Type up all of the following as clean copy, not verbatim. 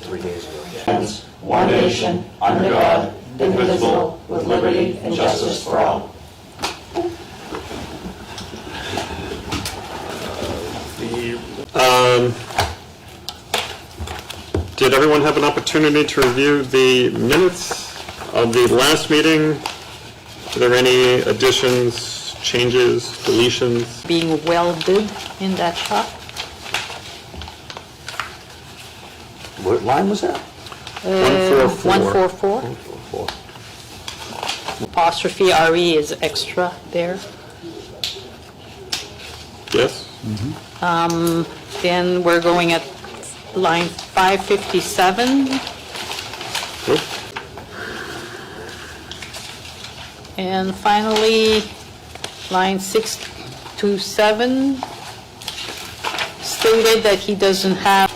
3 days ago. One nation, under God, indivisible, with liberty and justice for all. Did everyone have an opportunity to review the minutes of the last meeting? Are there any additions, changes, deletions? Being welded in that shop. What line was that? 144. 144. Apostrophe RE is extra there. Yes? Then we're going at line 557. Good. And finally, line 6 to 7 stated that he doesn't have.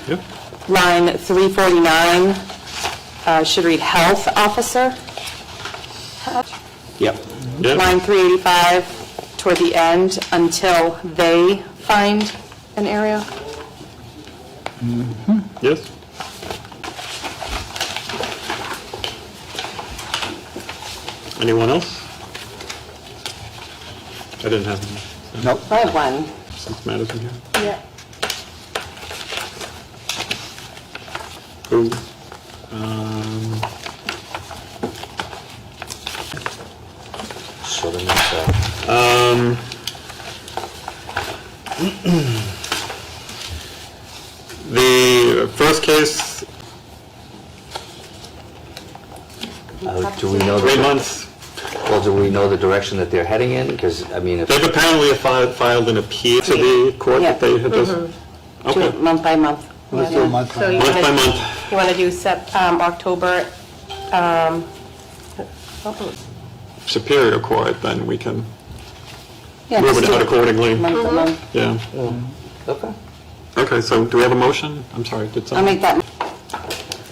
Yep. Line 349 should read health officer. Yep. Yep. Line 385 toward the end, until they find an area. Yes? Anyone else? I didn't have any. Nope. I have one. Since Matt isn't here. Yeah. Who? Southern The first case, do we know 3 the, months. well, do we know the direction that they're heading in? Because, I mean, if... They've apparently filed an appeal to the court that they had just... Okay, Month by month. Let's do a month. So you month by want month. You want to do October, Superior Court, then we can yeah, move just it do out accordingly. month to month. Yeah. Okay. Okay, so do we have a motion? I'm sorry, did I'll someone? make that,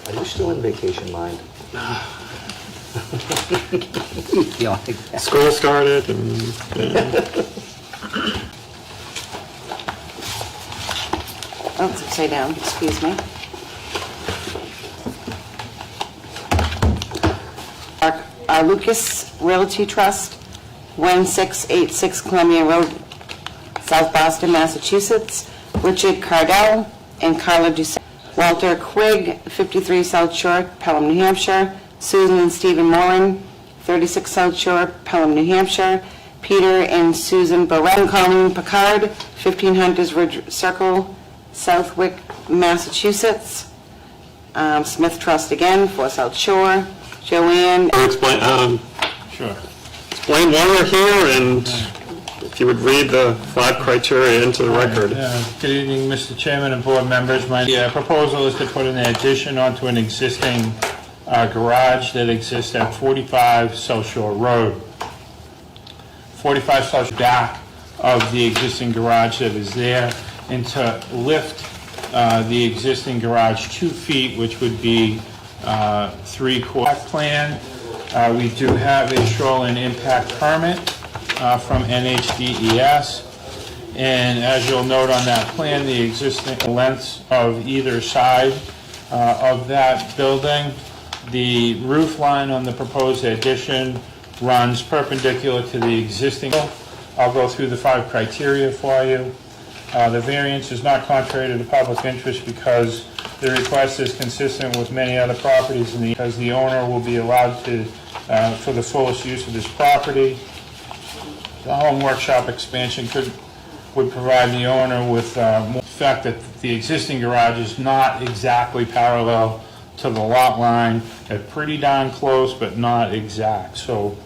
Are you still in vacation mind? You know, like that. School started and... yeah. oh, it's upside down, excuse me. Lucas Realty Trust, 1686 Columbia Road, South Boston, Massachusetts. Richard Cardell and Carla Doucette. Walter Quigg, 53 South Shore, Pelham, New Hampshire. Susan and Stephen Moran, 36 South Shore, Pelham, New Hampshire. Peter and Susan Barrett. Colleen Picard, 15 Hunters Ridge Circle, Southwick, Massachusetts. Smith Trust again, 4 South Shore. Joanne. Explain, Sure. explain why we're here, and if you would read the 5 criteria into the record. Good evening, Mr. Chairman and board members. My proposal is to put an addition onto an existing garage that exists at 45 South Shore Road. 45 South Shore, back of the existing garage that is there, and to lift the existing garage 2 feet, which would be 3/4 plan. We do have a shoreline impact permit from NHDES, and as you'll note on that plan, the existing lengths of either side of that building. The roof line on the proposed addition runs perpendicular to the existing. I'll go through the 5 criteria for you. The variance is not contrary to the public interest because the request is consistent with many other properties because the owner will be allowed to, for the fullest use of this property. The home workshop expansion would provide the owner with more fact that the existing garage is not exactly parallel to the lot line. They're pretty darn close, but not exact. So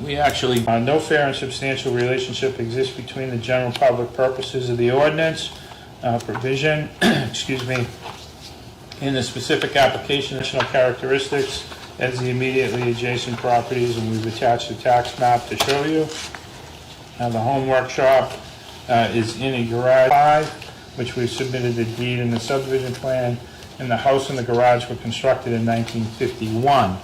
we actually, no fair and substantial relationship exists between the general public purposes of the ordinance provision, excuse me, in the specific application, additional characteristics as the immediately adjacent properties, and we've attached a tax map to show you. Now, the home workshop is in a garage 5, which we submitted the deed in the subdivision plan, and the house and the garage were constructed in 1951.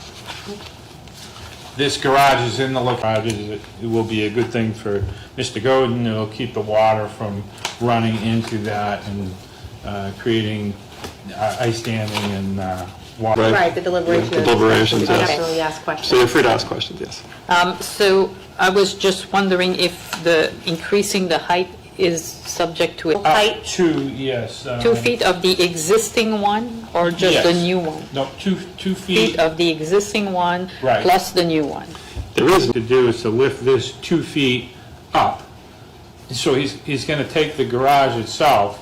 This garage is in the location. It will be a good thing for Mr. Godin. It will keep the water from running into that and creating ice damming and water. Right, the deliberation. The deliberations, You can yes. absolutely ask questions. So you're free to ask questions, yes. So I was just wondering if the increasing the height is subject to a height, 2, yes. 2 feet of the existing one, or just the Yes. new one? No, 2 Feet feet. of the existing one Right. plus the new one. There is, To do is to lift this 2 feet up. So he's going to take the garage itself